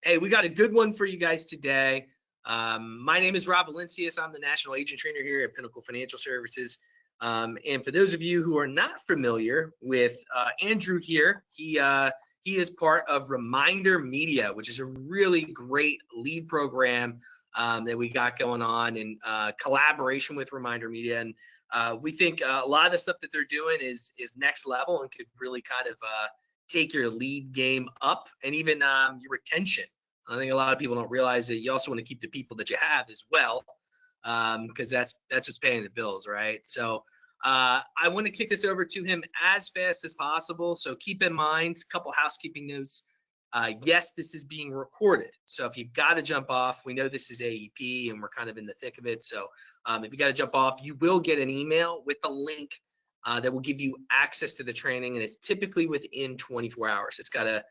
Hey, we got a good one for you guys today. My name is Rob Valencius. I'm the National Agent Trainer here at Pinnacle Financial Services. And for those of you who are not familiar with Andrew here, he is part of ReminderMedia, which is a really great lead program that we got going on in collaboration with ReminderMedia. And we think a lot of the stuff that they're doing is next level and could really kind of take your lead game up and even your retention. I think a lot of people don't realize that you also want to keep the people that you have as well, because that's what's paying the bills, right? So I want to kick this over to him as fast as possible. So keep in mind, a couple housekeeping notes. Yes, this is being recorded. So if you've got to jump off, we know this is AEP and we're kind of in the thick of it. So if you got to jump off, you will get an email with a link that will give you access to the training, and it's typically within 24 hours. It's got to,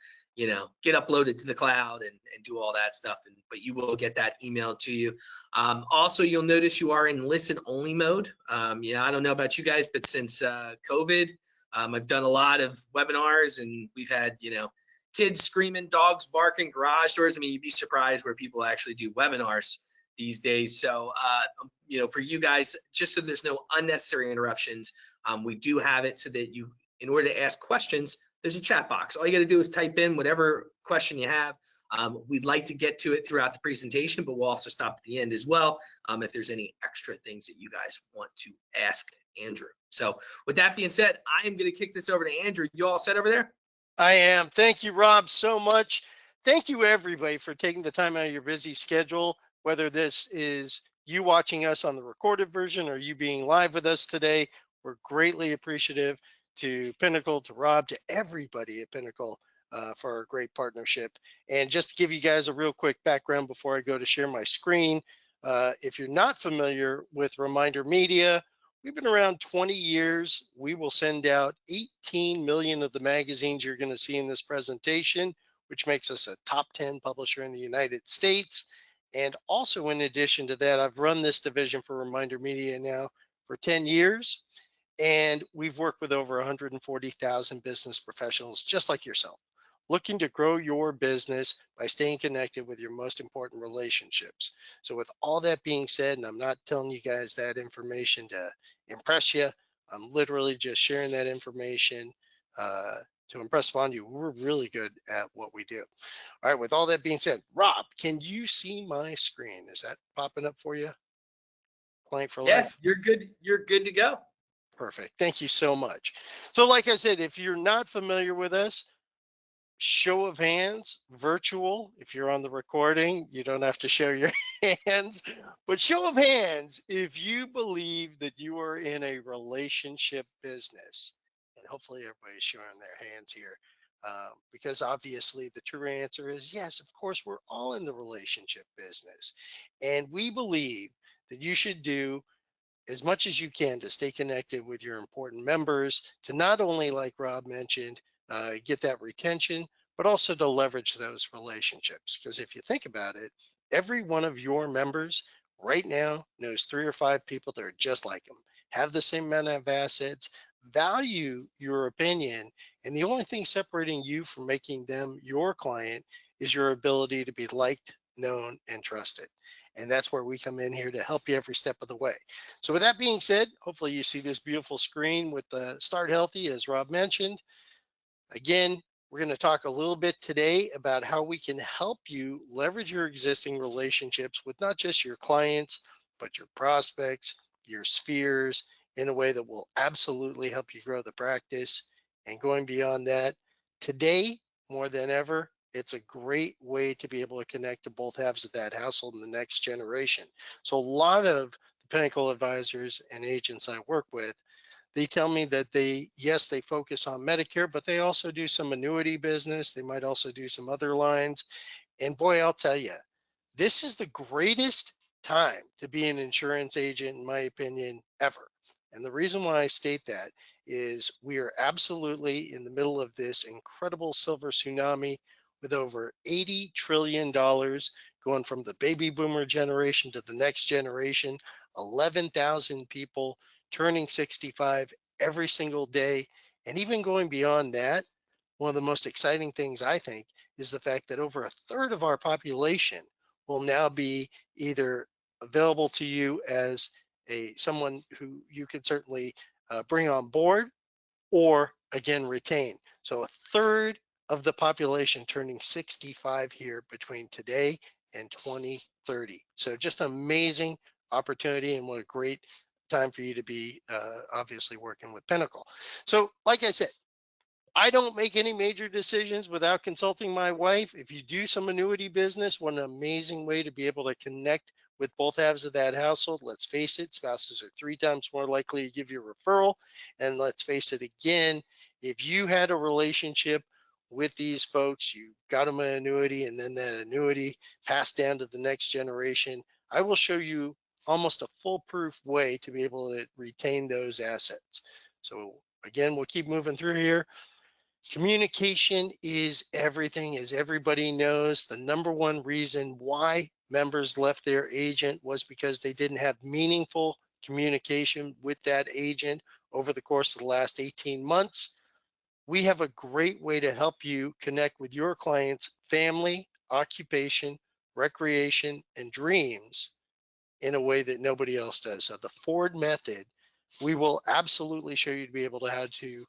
get uploaded to the cloud and do all that stuff, but you will get that email to you. Also, you'll notice you are in listen-only mode. I don't know about you guys, but since COVID, I've done a lot of webinars, and we've had, kids screaming, dogs barking, garage doors. I mean, you'd be surprised where people actually do webinars these days. So, for you guys, just so there's no unnecessary interruptions, we do have it so that you, in order to ask questions, there's a chat box. All you got to do is type in whatever question you have. We'd like to get to it throughout the presentation, but we'll also stop at the end as well if there's any extra things that you guys want to ask Andrew. So with that being said, I am going to kick this over to Andrew. You all set over there? I am. Thank you, Rob, so much. Thank you, everybody, for taking the time out of your busy schedule, whether this is you watching us on the recorded version or you being live with us today. We're greatly appreciative to Pinnacle, to Rob, to everybody at Pinnacle for our great partnership. And just to give you guys a real quick background before I go to share my screen, if you're not familiar with ReminderMedia, we've been around 20 years. We will send out 18 million of the magazines you're going to see in this presentation, which makes us a top 10 publisher in the United States. And also, in addition to that, I've run this division for ReminderMedia now for 10 years. And we've worked with over 140,000 business professionals just like yourself, looking to grow your business by staying connected with your most important relationships. So with all that being said, and I'm not telling you guys that information to impress you, I'm literally just sharing that information to impress upon you. We're really good at what we do. All right, with all that being said, Rob, can you see my screen? Is that popping up for you? Client for life? Yeah, you're good. You're good to go. Perfect. Thank you so much. So like I said, if you're not familiar with us, show of hands, virtual. If you're on the recording, you don't have to show your hands, but show of hands if you believe that you are in a relationship business. And hopefully everybody's showing their hands here, because obviously the true answer is yes, of course, we're all in the relationship business. And we believe that you should do as much as you can to stay connected with your important members, to not only, like Rob mentioned, get that retention, but also to leverage those relationships. Because if you think about it, every one of your members right now knows 3 or 5 people that are just like them, have the same amount of assets, value your opinion, and the only thing separating you from making them your client is your ability to be liked, known, and trusted. And that's where we come in here to help you every step of the way. So with that being said, hopefully you see this beautiful screen with the Start Healthy, as Rob mentioned. Again, we're going to talk a little bit today about how we can help you leverage your existing relationships with not just your clients, but your prospects, your spheres, in a way that will absolutely help you grow the practice. And going beyond that, today, more than ever, it's a great way to be able to connect to both halves of that household in the next generation. So a lot of the Pinnacle advisors and agents I work with, they tell me that yes, they focus on Medicare, but they also do some annuity business. They might also do some other lines. And boy, I'll tell you, this is the greatest time to be an insurance agent, in my opinion, ever. And the reason why I state that is we are absolutely in the middle of this incredible silver tsunami with over $80 trillion going from the baby boomer generation to the next generation, 11,000 people turning 65 every single day. And even going beyond that, one of the most exciting things, I think, is the fact that over a third of our population will now be either available to you as someone who you could certainly bring on board, or again retain. So a third of the population turning 65 here between today and 2030. So just an amazing opportunity, and what a great time for you to be obviously working with Pinnacle. So like I said, I don't make any major decisions without consulting my wife. If you do some annuity business, what an amazing way to be able to connect with both halves of that household. Let's face it, spouses are 3 times more likely to give you a referral. And let's face it again, if you had a relationship with these folks, you got them an annuity, and then that annuity passed down to the next generation, I will show you almost a foolproof way to be able to retain those assets. So again, we'll keep moving through here. Communication is everything, as everybody knows. The number one reason why members left their agent was because they didn't have meaningful communication with that agent over the course of the last 18 months. We have a great way to help you connect with your clients' family, occupation, recreation, and dreams in a way that nobody else does. So the Ford method, we will absolutely show you to be able to how to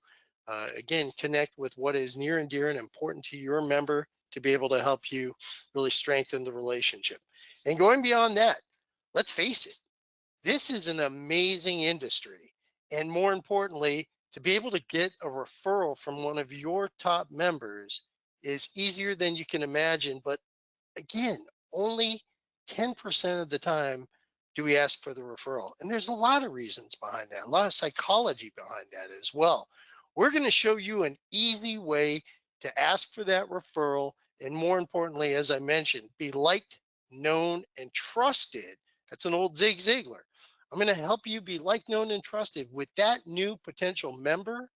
again, connect with what is near and dear and important to your member to be able to help you really strengthen the relationship. And going beyond that, let's face it, this is an amazing industry. And more importantly, to be able to get a referral from one of your top members is easier than you can imagine. But again, only 10% of the time do we ask for the referral. And there's a lot of reasons behind that, a lot of psychology behind that as well. We're going to show you an easy way to ask for that referral, and more importantly, as I mentioned, be liked, known, and trusted. That's an old Zig Ziglar. I'm going to help you be liked, known, and trusted with that new potential member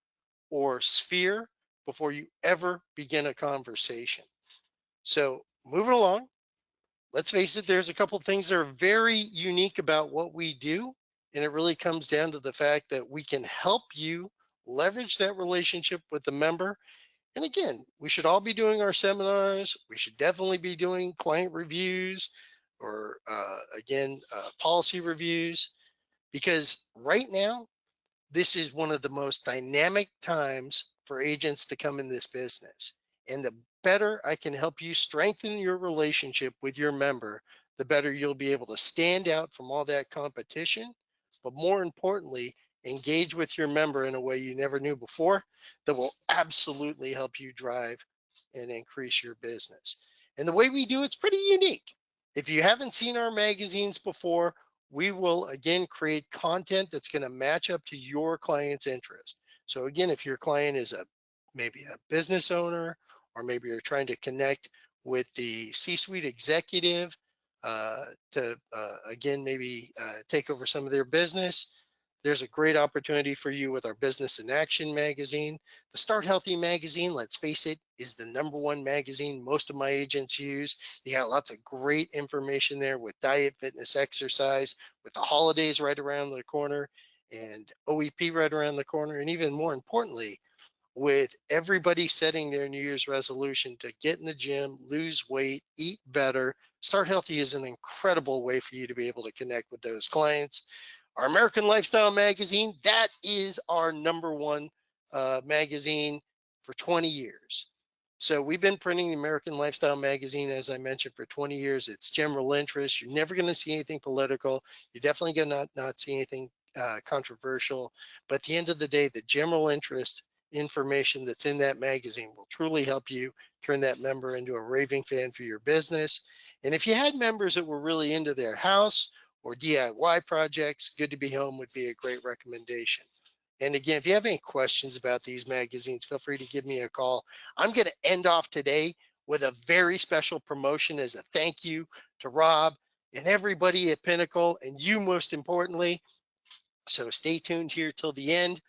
or sphere before you ever begin a conversation. So moving along, let's face it, there's a couple of things that are very unique about what we do, and it really comes down to the fact that we can help you leverage that relationship with the member. And again, we should all be doing our seminars. We should definitely be doing client reviews or policy reviews, because right now, this is one of the most dynamic times for agents to come in this business. And the better I can help you strengthen your relationship with your member, the better you'll be able to stand out from all that competition. But more importantly, engage with your member in a way you never knew before that will absolutely help you drive and increase your business. And the way we do it's pretty unique. If you haven't seen our magazines before, we will again create content that's going to match up to your client's interest. So again, if your client is maybe a business owner, or maybe you're trying to connect with the C-suite executive to again maybe take over some of their business, there's a great opportunity for you with our Business in Action magazine. The Start Healthy magazine, let's face it, is the #1 magazine most of my agents use. You got lots of great information there with diet, fitness, exercise, with the holidays right around the corner and OEP right around the corner. And even more importantly, with everybody setting their New Year's resolution to get in the gym, lose weight, eat better, Start Healthy is an incredible way for you to be able to connect with those clients. Our American Lifestyle magazine, that is our #1 magazine for 20 years. So we've been printing the American Lifestyle magazine, as I mentioned, for 20 years. It's general interest. You're never going to see anything political. You're definitely going to not see anything controversial. But at the end of the day, the general interest information that's in that magazine will truly help you turn that member into a raving fan for your business. And if you had members that were really into their house or DIY projects, Good to Be Home would be a great recommendation. And again, if you have any questions about these magazines, feel free to give me a call. I'm going to end off today with a very special promotion as a thank you to Rob and everybody at Pinnacle, and you most importantly. So stay tuned here till the end.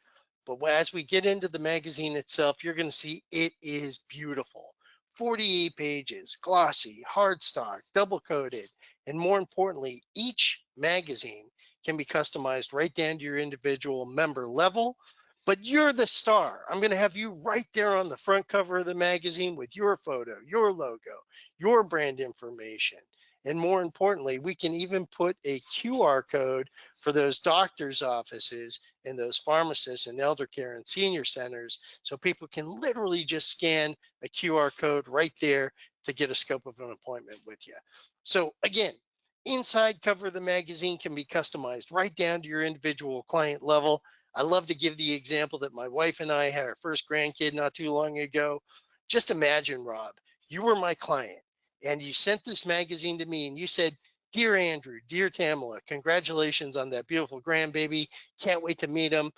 But as we get into the magazine itself, you're going to see it is beautiful. 48 pages, glossy, hardstock, double coated, and more importantly, each magazine can be customized right down to your individual member level. but you're the star. I'm going to have you right there on the front cover of the magazine with your photo, your logo, your brand information. And more importantly, we can even put a QR code for those doctors' offices and those pharmacists and elder care and senior centers, so people can literally just scan a QR code right there to get a scope of an appointment with you. So again, inside cover of the magazine can be customized right down to your individual client level. I love to give the example that my wife and I had our first grandkid not too long ago. Just imagine, Rob, you were my client and you sent this magazine to me and you said, "Dear Andrew, dear Tamala, congratulations on that beautiful grandbaby. Can't wait to meet him."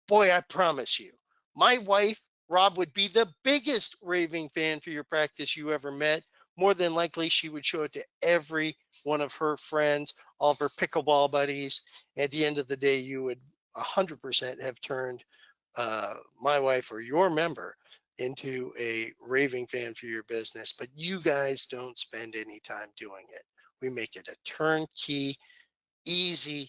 Boy, I promise you, my wife, Rob, would be the biggest raving fan for your practice you ever met. More than likely, she would show it to every one of her friends, all of her pickleball buddies. At the end of the day, you would 100% have turned my wife or your member into a raving fan for your business. But you guys don't spend any time doing it. We make it a turnkey, easy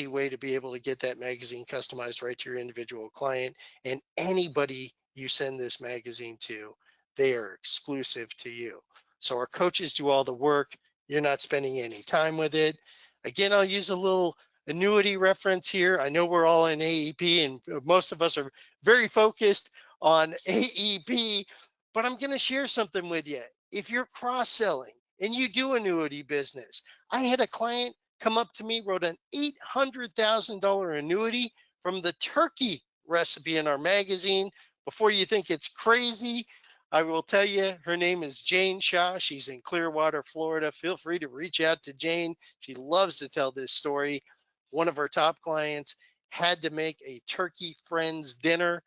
way to be able to get that magazine customized right to your individual client. And anybody you send this magazine to, they are exclusive to you. So our coaches do all the work. You're not spending any time with it. Again, I'll use a little annuity reference here. I know we're all in AEP and most of us are very focused on AEP, but I'm going to share something with you. If you're cross-selling and you do annuity business, I had a client come up to me, wrote an $800,000 annuity from the turkey recipe in our magazine. Before you think it's crazy, I will tell you, her name is Jane Shaw. She's in Clearwater, Florida. Feel free to reach out to Jane. She loves to tell this story. One of our top clients had to make a turkey friends dinner.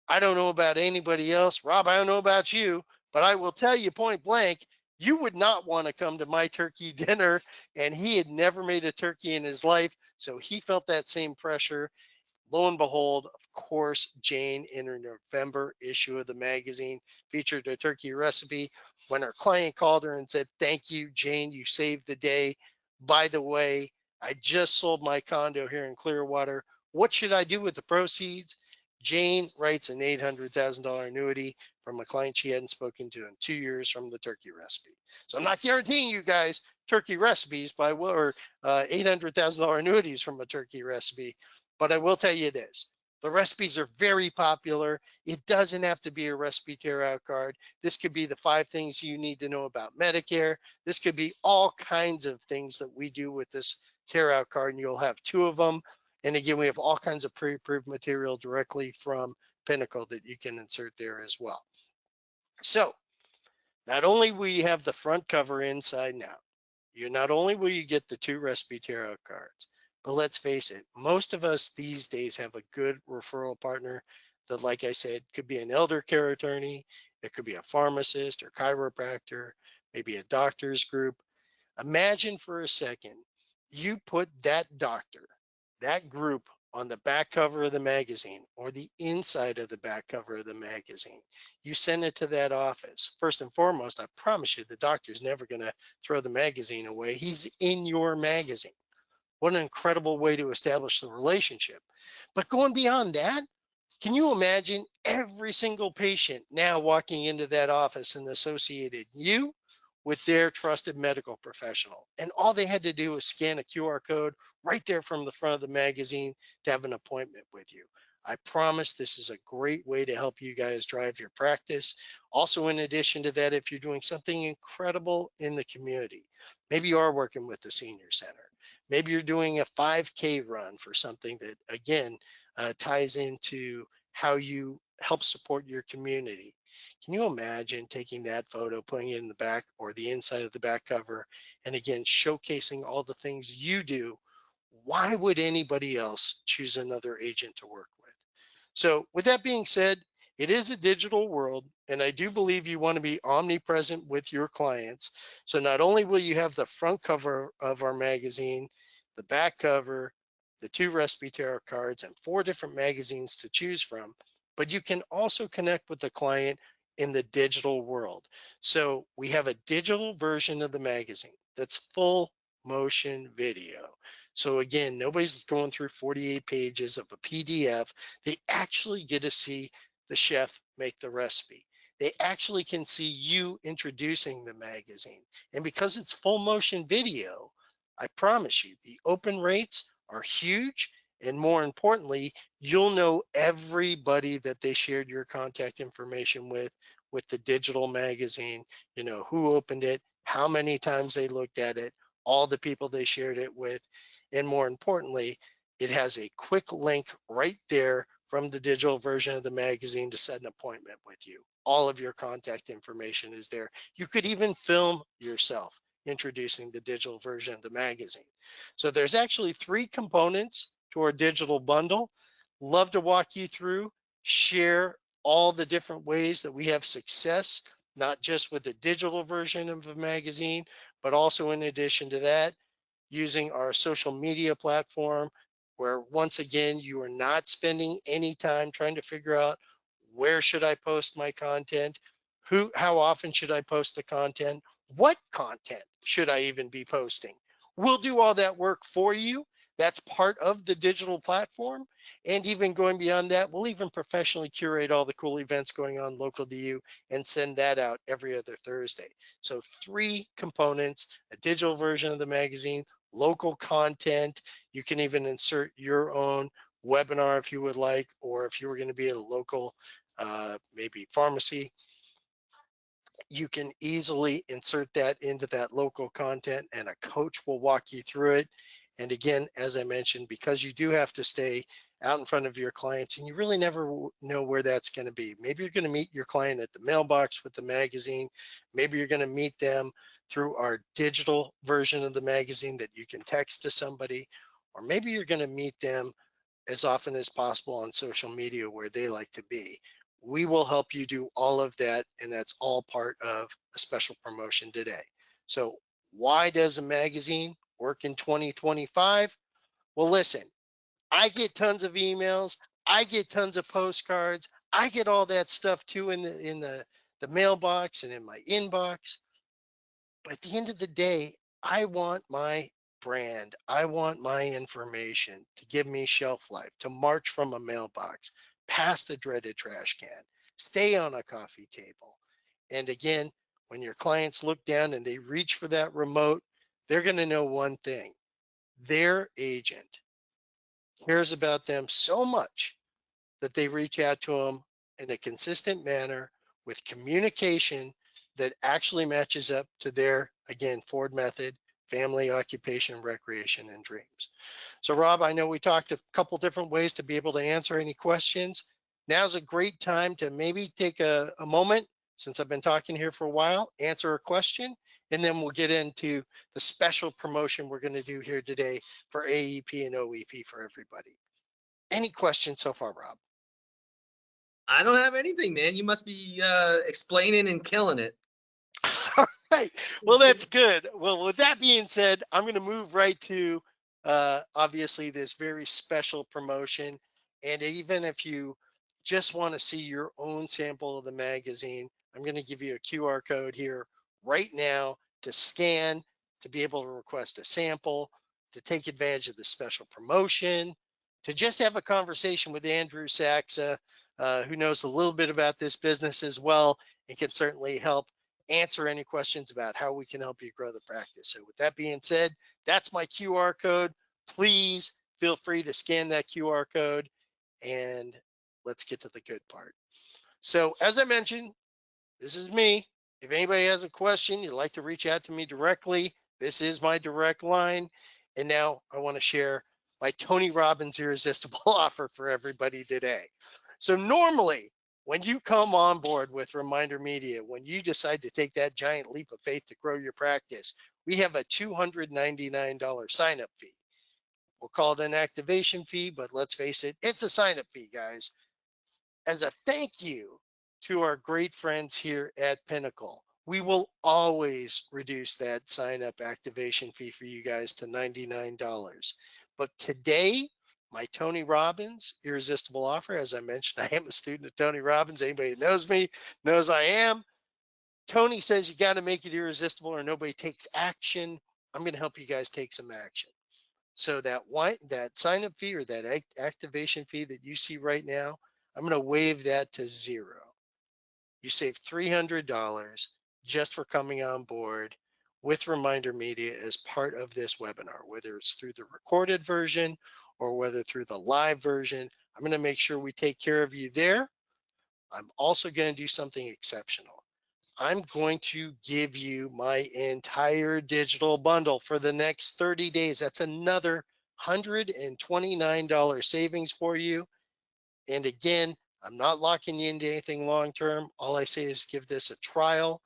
I don't know about anybody else. Rob, I don't know about you, but I will tell you point blank, you would not want to come to my turkey dinner. And he had never made a turkey in his life. So he felt that same pressure. Lo and behold, of course, Jane in her November issue of the magazine featured a turkey recipe. When her client called her and said, "Thank you, Jane, you saved the day. By the way, I just sold my condo here in Clearwater. What should I do with the proceeds?" Jane writes an $800,000 annuity from a client she hadn't spoken to in 2 years from the turkey recipe. So I'm not guaranteeing you guys turkey recipes or $800,000 annuities from a turkey recipe, but I will tell you this. The recipes are very popular. It doesn't have to be a recipe tear out card. This could be the 5 things you need to know about Medicare. This could be all kinds of things that we do with this tear out card, and you'll have 2 of them. And again, we have all kinds of pre-approved material directly from Pinnacle that you can insert there as well. So not only will you have the front cover inside and out, not only will you get the 2 recipe tear out cards, but let's face it, most of us these days have a good referral partner that, like I said, could be an elder care attorney, it could be a pharmacist or chiropractor, maybe a doctor's group. Imagine for a second, you put that doctor, that group on the back cover of the magazine or the inside of the back cover of the magazine. You send it to that office. First and foremost, I promise you, the doctor's never going to throw the magazine away. He's in your magazine. What an incredible way to establish the relationship. But going beyond that, can you imagine every single patient now walking into that office and associated you with their trusted medical professional? And all they had to do was scan a QR code right there from the front of the magazine to have an appointment with you. I promise this is a great way to help you guys drive your practice. Also, in addition to that, if you're doing something incredible in the community, maybe you are working with the senior center. Maybe you're doing a 5K run for something that, again, ties into how you help support your community. Can you imagine taking that photo, putting it in the back or the inside of the back cover, and again, showcasing all the things you do? Why would anybody else choose another agent to work with? So with that being said, it is a digital world, and I do believe you want to be omnipresent with your clients. So not only will you have the front cover of our magazine, the back cover, the 2 recipe tarot cards, and 4 different magazines to choose from, but you can also connect with the client in the digital world. So we have a digital version of the magazine that's full motion video. So again, nobody's going through 48 pages of a PDF. They actually get to see the chef make the recipe. They actually can see you introducing the magazine. And because it's full motion video, I promise you, the open rates are huge. And more importantly, you'll know everybody that they shared your contact information with the digital magazine, you know, who opened it, how many times they looked at it, all the people they shared it with. And more importantly, it has a quick link right there from the digital version of the magazine to set an appointment with you. All of your contact information is there. You could even film yourself introducing the digital version of the magazine. So there's actually 3 components to our digital bundle. Love to walk you through, share all the different ways that we have success, not just with the digital version of a magazine, but also in addition to that, using our social media platform, where once again, you are not spending any time trying to figure out where should I post my content, how often should I post the content, what content should I even be posting. We'll do all that work for you. That's part of the digital platform. And even going beyond that, we'll even professionally curate all the cool events going on local to you and send that out every other Thursday. So 3 components: a digital version of the magazine, local content. You can even insert your own webinar if you would like, or if you were going to be at a local, maybe pharmacy, you can easily insert that into that local content and a coach will walk you through it. And again, as I mentioned, because you do have to stay out in front of your clients and you really never know where that's going to be. Maybe you're going to meet your client at the mailbox with the magazine. Maybe you're going to meet them through our digital version of the magazine that you can text to somebody, or maybe you're going to meet them as often as possible on social media where they like to be. We will help you do all of that, and that's all part of a special promotion today. So why does a magazine work in 2025? Well, listen, I get tons of emails, I get tons of postcards, I get all that stuff too in the mailbox and in my inbox. But at the end of the day, I want my brand, I want my information to give me shelf life, to march from a mailbox, past a dreaded trash can, stay on a coffee table. And again, when your clients look down and they reach for that remote, they're going to know one thing: their agent cares about them so much that they reach out to them in a consistent manner with communication that actually matches up to their, again, Ford method: family, occupation, recreation, and dreams. So Rob, I know we talked a couple different ways to be able to answer any questions. Now's a great time to maybe take a moment, since I've been talking here for a while, answer a question, and then we'll get into the special promotion we're going to do here today for AEP and OEP for everybody. Any questions so far, Rob? I don't have anything, man. You must be explaining and killing it. All right. Well, that's good. Well, with that being said, I'm going to move right to obviously this very special promotion. And even if you just want to see your own sample of the magazine, I'm going to give you a QR code here right now to scan, to be able to request a sample, to take advantage of the special promotion, to just have a conversation with Andrew Saxa, who knows a little bit about this business as well and can certainly help answer any questions about how we can help you grow the practice. So with that being said, that's my QR code. Please feel free to scan that QR code and let's get to the good part. So as I mentioned, this is me. If anybody has a question, you'd like to reach out to me directly, this is my direct line. And now I want to share my Tony Robbins irresistible offer for everybody today. So normally, when you come on board with ReminderMedia, when you decide to take that giant leap of faith to grow your practice, we have a $299 sign-up fee. We'll call it an activation fee, but let's face it, it's a sign-up fee, guys. As a thank you to our great friends here at Pinnacle, we will always reduce that sign-up activation fee for you guys to $99. But today, my Tony Robbins irresistible offer, as I mentioned, I am a student of Tony Robbins. Anybody that knows me knows I am. Tony says you got to make it irresistible or nobody takes action. I'm going to help you guys take some action. So that sign up fee or that activation fee that you see right now, I'm going to waive that to zero. You save $300 just for coming on board with Reminder Media as part of this webinar, whether it's through the recorded version or whether through the live version. I'm going to make sure we take care of you there. I'm also going to do something exceptional. I'm going to give you my entire digital bundle for the next 30 days. That's another $129 savings for you. And again, I'm not locking you into anything long term. All I say is give this a trial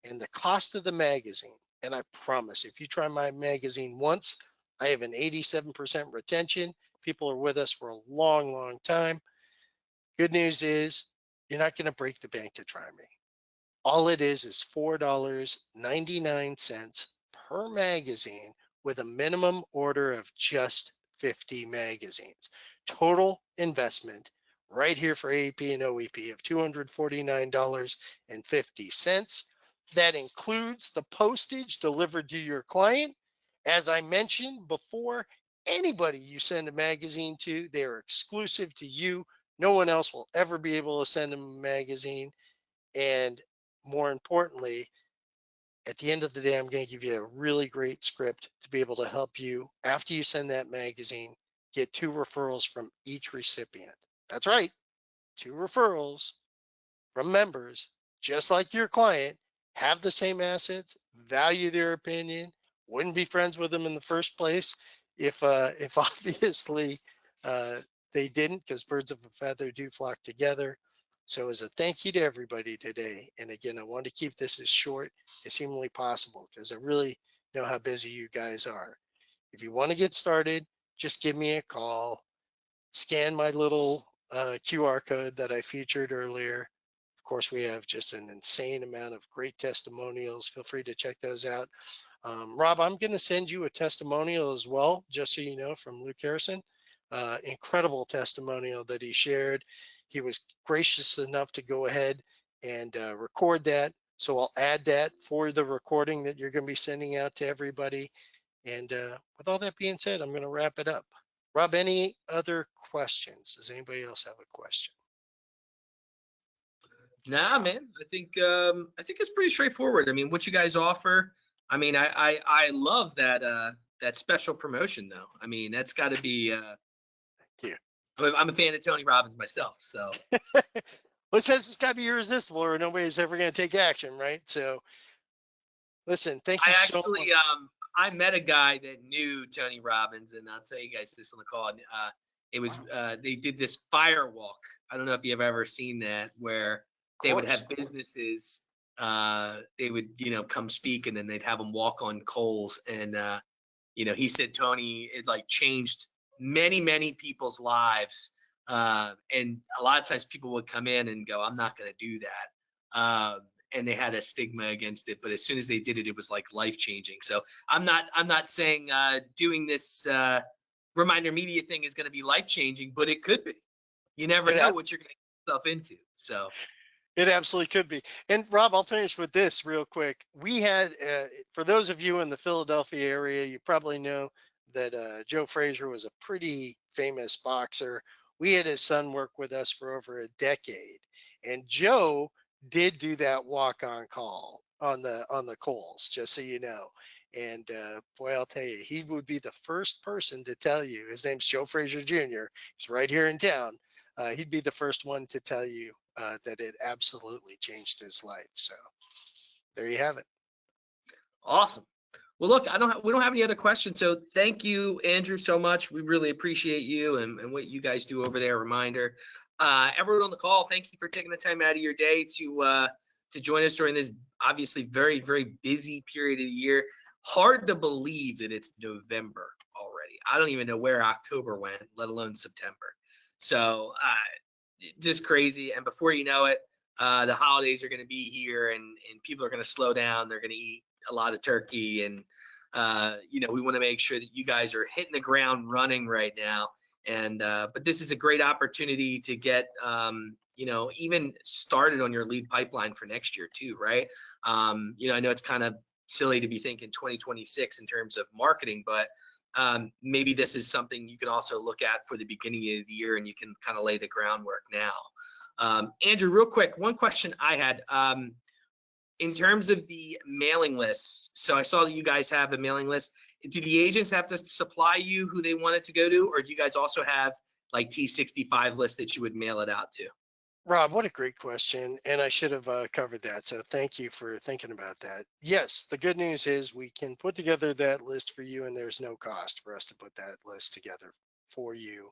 and the cost of the magazine. And I promise, if you try my magazine once, I have an 87% retention. People are with us for a long, long time. Good news is you're not going to break the bank to try me. All it is $4.99 per magazine with a minimum order of just 50 magazines. Total investment right here for AEP and OEP of $249.50. That includes the postage delivered to your client. As I mentioned before, anybody you send a magazine to, they are exclusive to you. No one else will ever be able to send them a magazine. And more importantly, at the end of the day, I'm going to give you a really great script to be able to help you, after you send that magazine, get 2 referrals from each recipient. That's right, 2 referrals from members, just like your client, have the same assets, value their opinion, wouldn't be friends with them in the first place if obviously they didn't, because birds of a feather do flock together. So as a thank you to everybody today, and again, I want to keep this as short as humanly possible because I really know how busy you guys are. If you want to get started, just give me a call, scan my little QR code that I featured earlier. Of course, we have just an insane amount of great testimonials. Feel free to check those out. Rob, I'm going to send you a testimonial as well, just so you know, from Luke Harrison. Incredible testimonial that he shared. He was gracious enough to go ahead and record that. So I'll add that for the recording that you're going to be sending out to everybody. And with all that being said, I'm going to wrap it up. Rob, any other questions? Does anybody else have a question? Nah, man. I think it's pretty straightforward. I mean, what you guys offer. I mean, I love that that special promotion though. I mean, that's got to be. Yeah. I'm a fan of Tony Robbins myself, so. Well, it says it's got to be irresistible, or nobody's ever going to take action, right? So, listen, thank you so much. I met a guy that knew Tony Robbins, and I'll tell you guys this on the call. It was they did this fire walk. I don't know if you've ever seen that, where they would have businesses. They would, come speak, and then they'd have them walk on coals. And he said Tony, it like changed many people's lives. And a lot of times people would come in and go, "I'm not going to do that." And they had a stigma against it, but as soon as they did it, it was like life changing. So I'm not saying doing this Reminder Media thing is going to be life changing, but it could be. You never know what you're going to get yourself into. So it absolutely could be. And Rob, I'll finish with this real quick. We had, for those of you in the Philadelphia area, you probably know that Joe Frazier was a pretty famous boxer. We had his son work with us for over a decade, and Joe did do that walk-on call on the coals, just so you know. And boy, I'll tell you, he would be the first person to tell you. His name's Joe Frazier Jr. He's right here in town. He'd be the first one to tell you that it absolutely changed his life. So there you have it. Awesome. Well, look, we don't have any other questions. So thank you, Andrew, so much. We really appreciate you and what you guys do over there. Reminder. Everyone on the call, thank you for taking the time out of your day to join us during this obviously very, very busy period of the year. Hard to believe that it's November already. I don't even know where October went, let alone September. So just crazy. And before you know it, the holidays are going to be here, and people are going to slow down. They're going to eat a lot of turkey, and we want to make sure that you guys are hitting the ground running right now. And but this is a great opportunity to get even started on your lead pipeline for next year too, right? I know it's kind of silly to be thinking 2026 in terms of marketing, but maybe this is something you can also look at for the beginning of the year, and you can kind of lay the groundwork now. Andrew, real quick, one question I had. In terms of the mailing lists, so I saw that you guys have a mailing list. Do the agents have to supply you who they want it to go to, or do you guys also have like T65 lists that you would mail it out to? Rob, what a great question. And I should have covered that. So thank you for thinking about that. Yes, the good news is we can put together that list for you, and there's no cost for us to put that list together for you,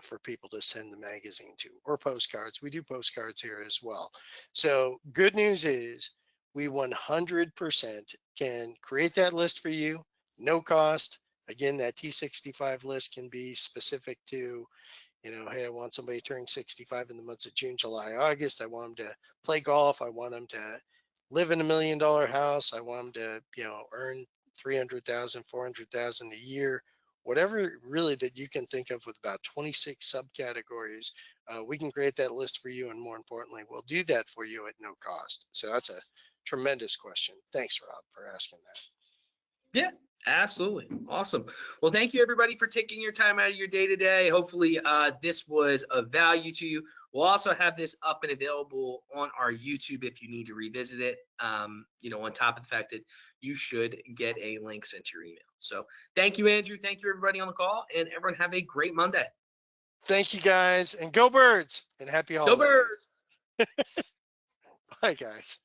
for people to send the magazine to, or postcards. We do postcards here as well. So good news is we 100% can create that list for you, no cost. Again, that T65 list can be specific to, hey, I want somebody turning 65 in the months of June, July, August. I want them to play golf. I want them to live in $1 million house. I want them to, earn 300,000, 400,000 a year, whatever really that you can think of with about 26 subcategories. We can create that list for you. And more importantly, we'll do that for you at no cost. So that's a tremendous question. Thanks, Rob, for asking that. Yeah, absolutely. Awesome. Well, thank you everybody for taking your time out of your day today. Hopefully this was of value to you. We'll also have this up and available on our YouTube if you need to revisit it. On top of the fact that you should get a link sent to your email. So thank you, Andrew. Thank you everybody on the call, and everyone have a great Monday. Thank you guys, and go Birds, and happy holidays. Go Birds. Bye guys.